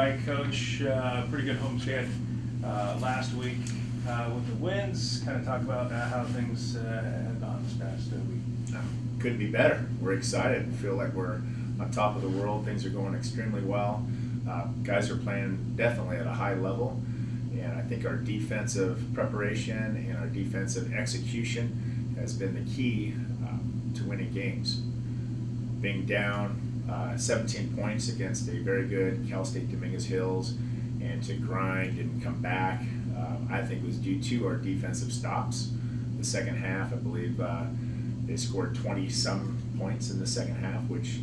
right, Coach. Pretty good home stand last week with the wins. Kind of talk about how things have gone this past week. Couldn't be better. We're excited. Feel like we're on top of the world. Things are going extremely well. Guys are playing definitely at a high level, and I think our defensive preparation and our defensive execution has been the key to winning games. Being down 17 points against a very good Cal State Dominguez Hills, and to grind and come back, I think was due to our defensive stops. The second half, I believe they scored 20-some points in the second half, which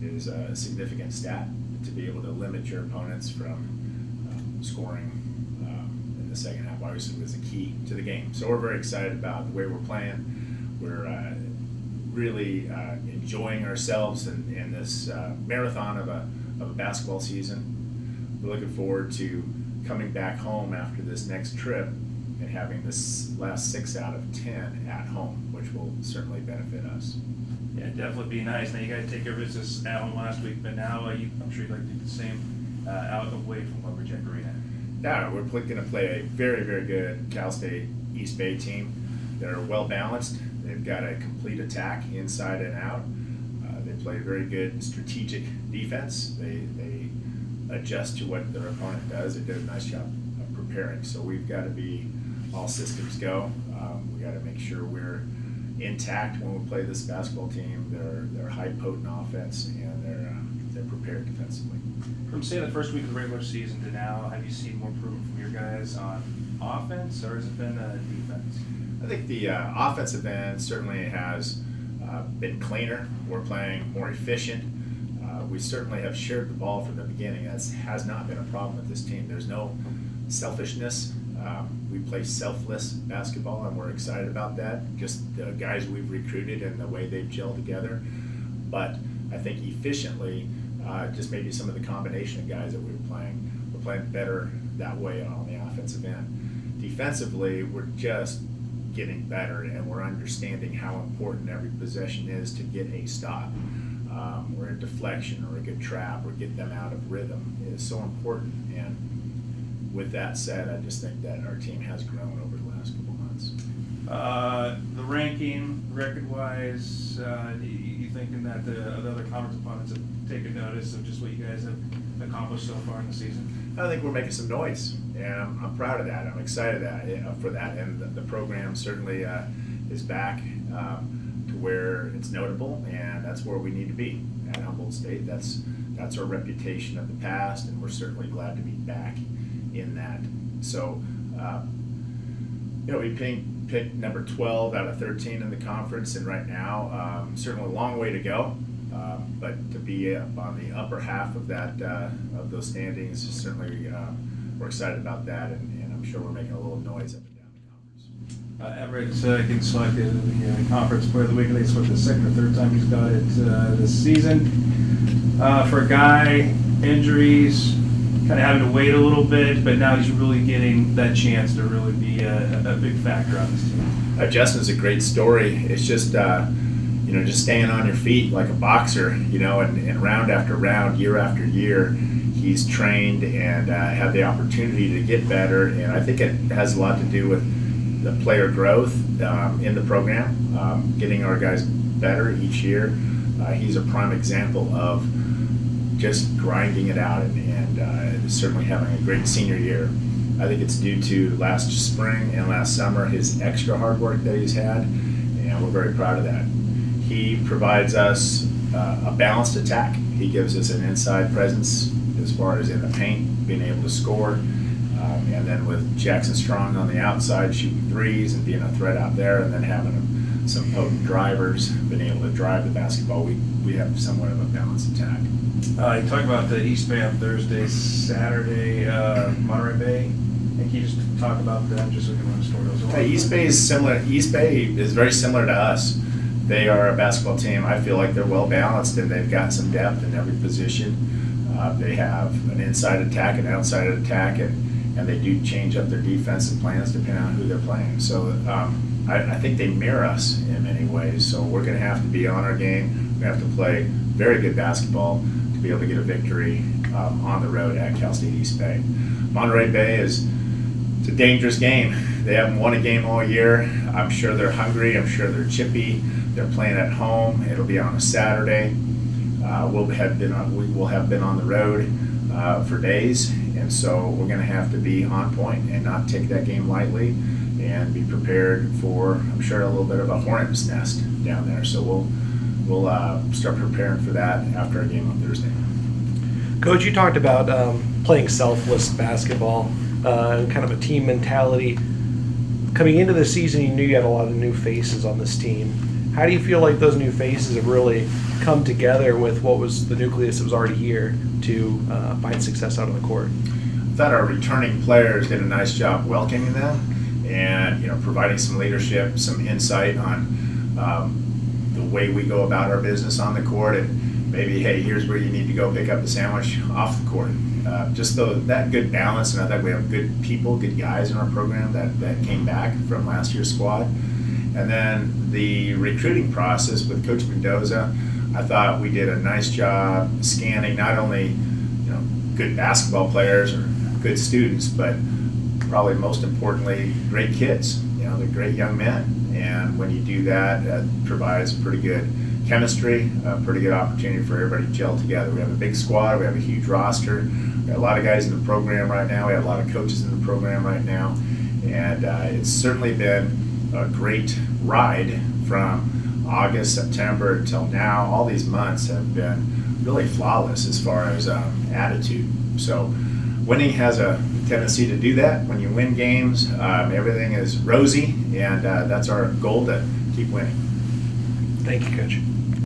is a significant stat to be able to limit your opponents from scoring in the second half. Obviously was the key to the game. So we're very excited about the way we're playing. We're really enjoying ourselves in this marathon of a basketball season. We're looking forward to coming back home after this next trip and having this last 6 out of 10 at home, which will certainly benefit us. Yeah, definitely be nice. Now you guys take care of business at home last week, but now I'm sure you'd like to do the same out away from Lumberjack Arena. Yeah, we're going to play a very, very good Cal State East Bay team. They're well balanced. They've got a complete attack inside and out. They play very good strategic defense. They adjust to what their opponent does. They did a nice job of preparing. So we've got to be all systems go. We got to make sure we're intact when we play this basketball team. They're high potent offense, and they're prepared defensively. From say the first week of the regular season to now, have you seen more improvement from your guys on offense, or has it been defense? I think the offensive end certainly has been cleaner. We're playing more efficient. We certainly have shared the ball from the beginning. That has not been a problem with this team. There's no selfishness. We play selfless basketball, and we're excited about that. Just the guys we've recruited and the way they've gelled together. But I think efficiently, just maybe some of the combination of guys that we're playing better that way on the offensive end. Defensively, we're just getting better, and we're understanding how important every possession is to get a stop. Or a deflection or a good trap or get them out of rhythm is so important. And with that said, I just think that our team has grown over the last couple months. The ranking, record-wise, you thinking that the other conference opponents have taken notice of just what you guys have accomplished so far in the season? I think we're making some noise, and I'm proud of that. I'm excited for that, and the program certainly is back to where it's notable, and that's where we need to be at Humboldt State. That's our reputation of the past, and we're certainly glad to be back in that. So, we picked number 12 out of 13 in the conference, and right now, certainly a long way to go. But to be up on the upper half of that of those standings, certainly we're excited about that, and I'm sure we're making a little noise up and down the conference. Everett's getting selected in the conference player of the week. I think it's the second or third time he's got it this season. For a guy, injuries, kind of having to wait a little bit, but now he's really getting that chance to really be a big factor on this team. Justin's a great story. It's just just staying on your feet like a boxer, and round after round, year after year, he's trained and had the opportunity to get better. And I think it has a lot to do with the player growth in the program, getting our guys better each year. He's a prime example of just grinding it out and certainly having a great senior year. I think it's due to last spring and last summer, his extra hard work that he's had, and we're very proud of that. He provides us a balanced attack. He gives us an inside presence as far as in the paint, being able to score. And then with Jackson Strong on the outside, shooting threes and being a threat out there, and then having some potent drivers, being able to drive the basketball, we have somewhat of a balanced attack. You talked about the East Bay on Thursday, Saturday, Monterey Bay. Can you just talk about them just so we can run the story? East Bay is similar. East Bay is very similar to us. They are a basketball team. I feel like they're well balanced, and they've got some depth in every position. They have an inside attack, an outside attack, and they do change up their defensive plans depending on who they're playing. So I think they mirror us in many ways. So we're going to have to be on our game. We have to play very good basketball to be able to get a victory on the road at Cal State East Bay. Monterey Bay it's a dangerous game. They haven't won a game all year. I'm sure they're hungry. I'm sure they're chippy. They're playing at home. It'll be on a Saturday. We will have been on the road for days, and so we're going to have to be on point and not take that game lightly, and be prepared for, I'm sure, a little bit of a hornet's nest down there. So we'll start preparing for that after our game on Thursday. Coach, you talked about playing selfless basketball, kind of a team mentality. Coming into the season, you knew you had a lot of new faces on this team. How do you feel like those new faces have really come together with what was the nucleus that was already here to find success out on the court? I thought our returning players did a nice job welcoming them, and providing some leadership, some insight on the way we go about our business on the court, and maybe, hey, here's where you need to go pick up the sandwich off the court. Just that good balance, and I think we have good people, good guys in our program that came back from last year's squad. And then the recruiting process with Coach Mendoza, I thought we did a nice job scanning not only good basketball players or good students, but probably most importantly, great kids. They're great young men, and when you do that, that provides pretty good chemistry, a pretty good opportunity for everybody to gel together. We have a big squad, we have a huge roster, we have a lot of guys in the program right now, we have a lot of coaches in the program right now, and it's certainly been a great ride from August, September until now. All these months have been really flawless as far as attitude. So winning has a tendency to do that. When you win games, everything is rosy, and that's our goal, to keep winning. Thank you, Coach.